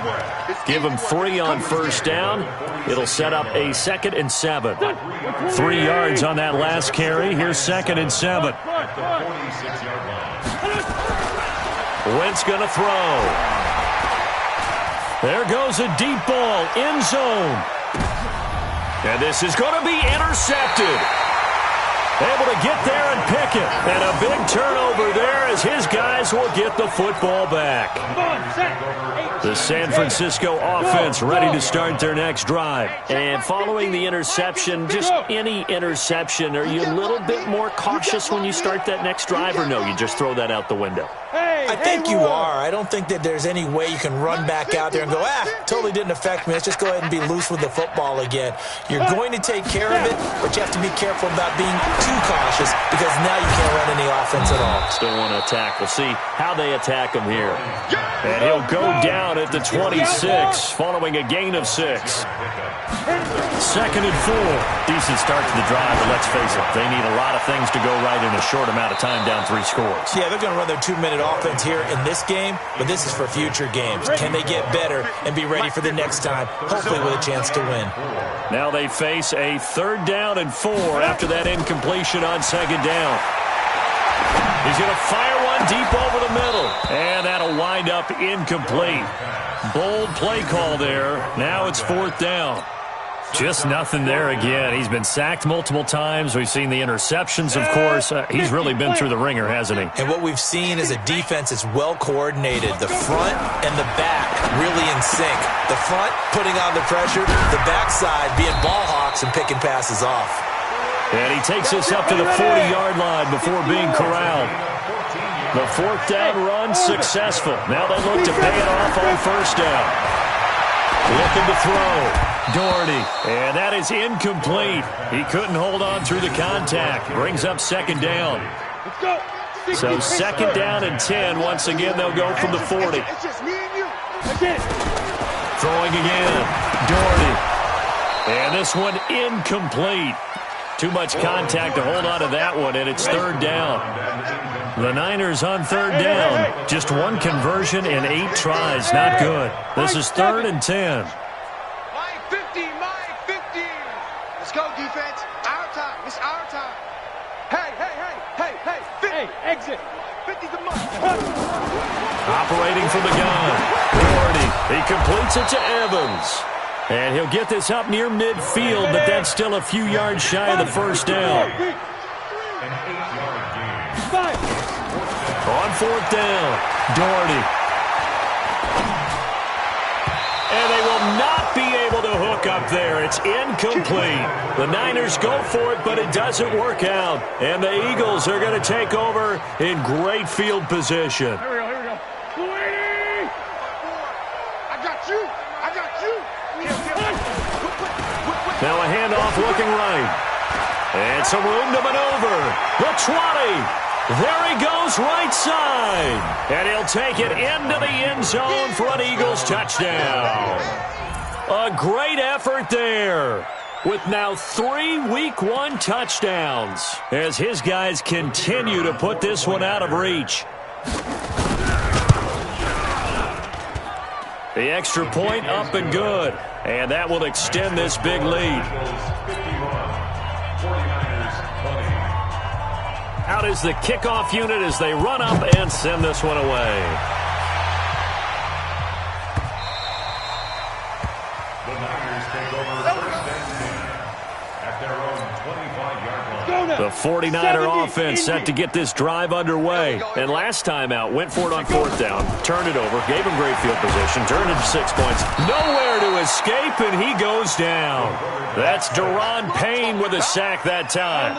Give him 3 on 1st down. It'll set up a 2nd and 7. 3 yards on that last carry. Here's 2nd and 7. Wentz going to throw. There goes a deep ball, end zone. And this is going to be intercepted. Able to get there and pick it. And a big turnover there as his guys will get the football back. The San Francisco offense ready to start their next drive. And following the interception, just any interception, are you a little bit more cautious when you start that next drive, or no, you just throw that out the window? I think you are. I don't think that there's any way you can run back out there and go, totally didn't affect me. Let's just go ahead and be loose with the football again. You're going to take care of it, but you have to be careful about being too cautious because now you can't run any offense at all. Still want to attack. We'll see how they attack him here. And he'll go down at the 26 following a gain of 6. 2nd and 4. Decent start to the drive, but let's face it, they need a lot of things to go right in a short amount of time, down 3 scores. Yeah, they're going to run their 2-minute offense here in this game, but this is for future games. Can they get better and be ready for the next time, hopefully with a chance to win? Now they face a 3rd down and 4 after that incompletion on 2nd down. He's going to fire one deep over the middle, and that'll wind up incomplete. Bold play call there. Now it's 4th down. Just nothing there again. He's been sacked multiple times. We've seen the interceptions, of course. He's really been through the ringer, hasn't he? And what we've seen is a defense that's well coordinated. The front and the back really in sync. The front putting on the pressure, the backside being ball hawks and picking passes off. And he takes us up to the 40-yard line before being corralled. The 4th down run successful. Now they look to pay it off on 1st down. Looking to throw. Doherty. And that is incomplete. He couldn't hold on through the contact. Brings up 2nd down. Let's go. So second down and 10. Once again, they'll go from the 40. It's just me and you. Throwing again. Doherty. And this one incomplete. Too much contact to hold on to that one, and it's third down. The Niners on third down. Just one conversion in 8 tries. Not good. This is third and 10. My 50, my 50. Let's go, defense. Our time. It's our time. Hey, hey, hey, hey, hey. 50. Hey, exit. 50's a must. Operating from the gun. Doherty. He completes it to Evans. And he'll get this up near midfield, but that's still a few yards shy of the first down. An 8-yard gain. On fourth down, Doherty. And they will not be able to hook up there. It's incomplete. The Niners go for it, but it doesn't work out. And the Eagles are going to take over in great field position. Here we go. 280. I got you. I got you. Now a handoff looking right. And some room to maneuver. The 20. There he goes right side. And he'll take it into the end zone for an Eagles touchdown. A great effort there. With now 3 Week 1 touchdowns. As his guys continue to put this one out of reach. The extra point up and good. And that will extend this big lead. 49ers 20. Out is the kickoff unit as they run up and send this one away. The Niners take over first and 10 at their own 25-yard line. The 49er offense set to get this drive underway. And last time out, went for it on fourth down, turned it over, gave him great field position, turned it to 6 points. Nowhere to escape, and he goes down. That's Deron Payne with a sack that time.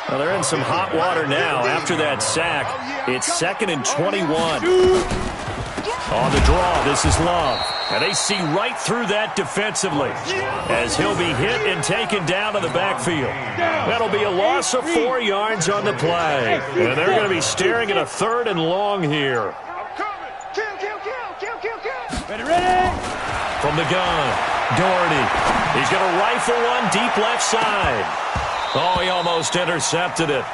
Well, they're in some hot water now after that sack. It's 2nd and 21. On the draw, this is Love. And they see right through that defensively as he'll be hit and taken down to the backfield. That'll be a loss of 4 yards on the play. And they're going to be staring at a 3rd and long here. Kill, kill, kill, kill, kill, kill. Ready. From the gun, Doherty. He's going to rifle one deep left side. Oh, he almost intercepted it.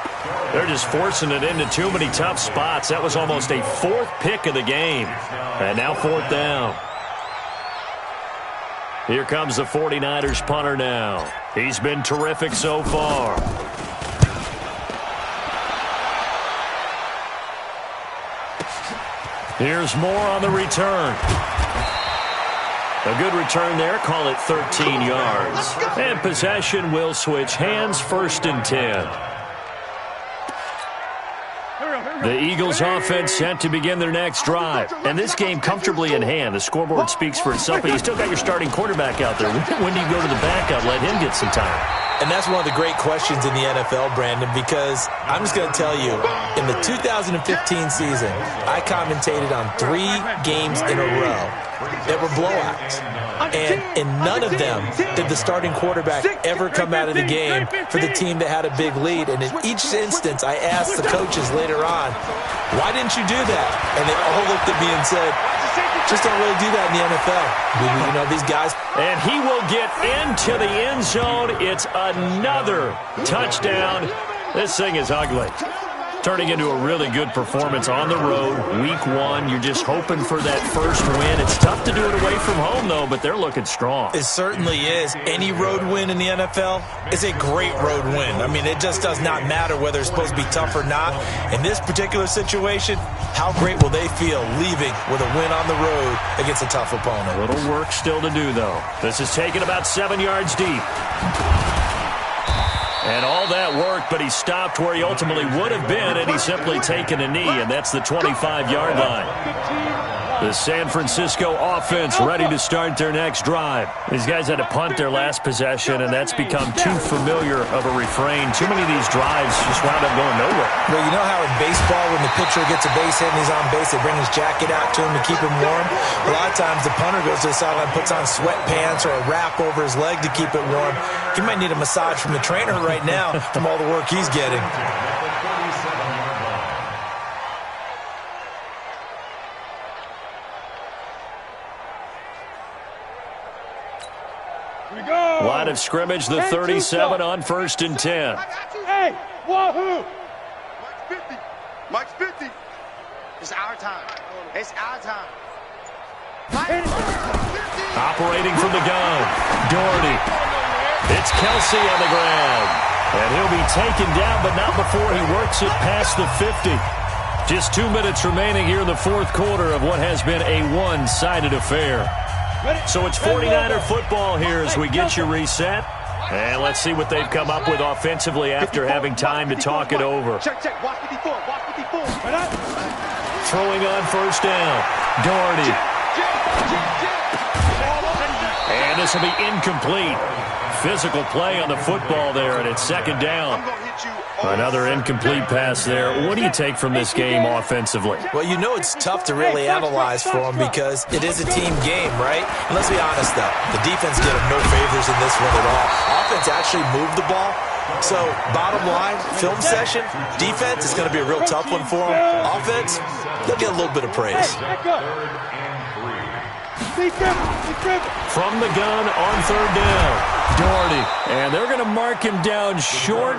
They're just forcing it into too many tough spots. That was almost a 4th pick of the game. And now 4th down. Here comes the 49ers punter now. He's been terrific so far. Here's more on the return. A good return there. Call it 13 yards. And possession will switch hands. 1st and 10. The Eagles offense set to begin their next drive. And this game comfortably in hand. The scoreboard speaks for itself, but you still got your starting quarterback out there. When do you go to the backup? Let him get some time. And that's one of the great questions in the NFL, Brandon, because I'm just going to tell you, in the 2015 season, I commentated on 3 games in a row that were blowouts. And in none of them did the starting quarterback ever come out of the game for the team that had a big lead. And in each instance, I asked the coaches later on, why didn't you do that? And they all looked at me and said, just don't really do that in the NFL. You know, these guys. And he will get into the end zone. It's another touchdown. This thing is ugly. Turning into a really good performance on the road. Week 1, you're just hoping for that first win. It's tough to do it away from home, though, but they're looking strong. It certainly is. Any road win in the NFL is a great road win. I mean, it just does not matter whether it's supposed to be tough or not. In this particular situation, how great will they feel leaving with a win on the road against a tough opponent? A little work still to do, though. This is taken about 7 yards deep. And all that worked, but he stopped where he ultimately would have been, and he's simply taken a knee, and that's the 25-yard line. The San Francisco offense ready to start their next drive. These guys had to punt their last possession, and that's become too familiar of a refrain. Too many of these drives just wound up going nowhere. Well, you know how in baseball, when the pitcher gets a base hit and he's on base, they bring his jacket out to him to keep him warm? A lot of times the punter goes to the sideline, puts on sweatpants or a wrap over his leg to keep it warm. He might need a massage from the trainer right now from all the work he's getting. Line of scrimmage, the 37 on 1st and 10. Hey, wahoo! Mike's 50. It's our time. It's our time. Operating from the gun, Doherty. It's Kelsey on the ground. And he'll be taken down, but not before he works it past the 50. Just 2 minutes remaining here in the fourth quarter of what has been a one-sided affair. So it's 49er football here as we get you reset. And let's see what they've come up with offensively after having time to talk it over. Check. Watch 54. Watch 54. Throwing on first down, Doherty. And this will be incomplete. Physical play on the football there, and it's second down. Another incomplete pass there. What do you take from this game offensively? Well, you know it's tough to really analyze for them because it is a team game, right? And let's be honest, though. The defense did them no favors in this one at all. Offense actually moved the ball. So, bottom line, film session, defense is going to be a real tough one for them. Offense, they'll get a little bit of praise. From the gun on third down, Doherty. And they're going to mark him down short,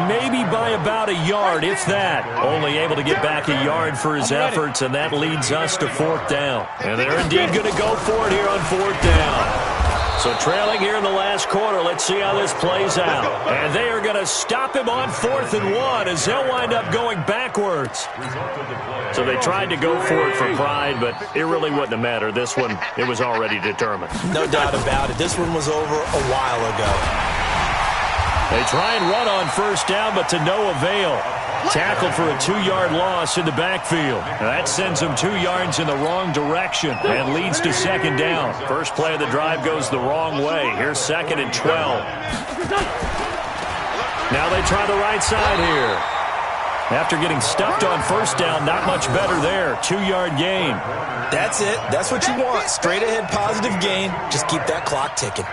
maybe by about a yard, if that. Only able to get back a yard for his efforts, and that leads us to fourth down. And they're indeed going to go for it here on fourth down. So trailing here in the last quarter, let's see how this plays out. And they are going to stop him on 4th and 1 as they'll wind up going backwards. So they tried to go for it for pride, but it really wouldn't have mattered. This one, it was already determined. No doubt about it. This one was over a while ago. They try and run on first down, but to no avail. Tackled for a 2-yard loss in the backfield. Now that sends them 2 yards in the wrong direction and leads to second down. First play of the drive goes the wrong way. Here's 2nd and 12. Now they try the right side here. After getting stuffed on first down, not much better there. 2-yard gain. That's it. That's what you want. Straight ahead positive gain. Just keep that clock ticking.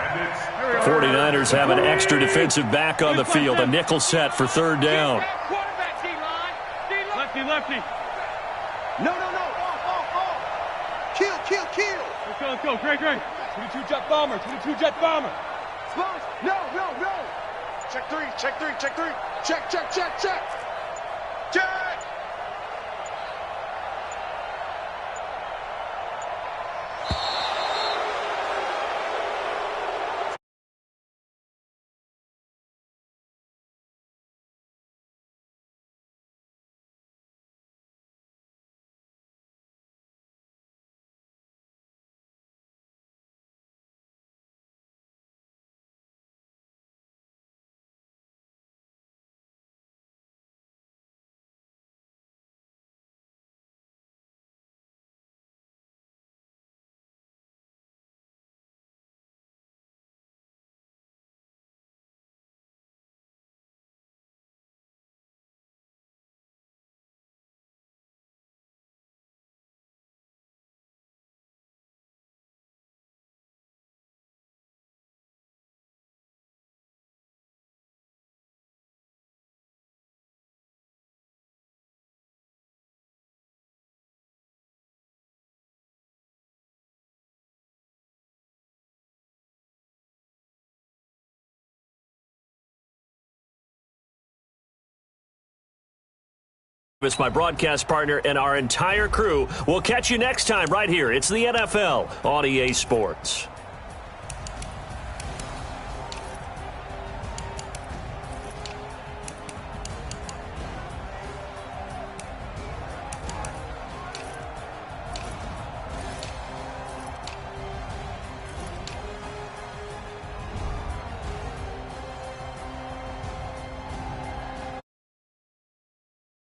49ers have an extra defensive back on the field. A nickel set for third down. Lefty. No. Kill. Let's go. Great. 22 jet bomber. Splash. No. Check three. Check. It's my broadcast partner and our entire crew. We'll catch you next time right here. It's the NFL on EA Sports.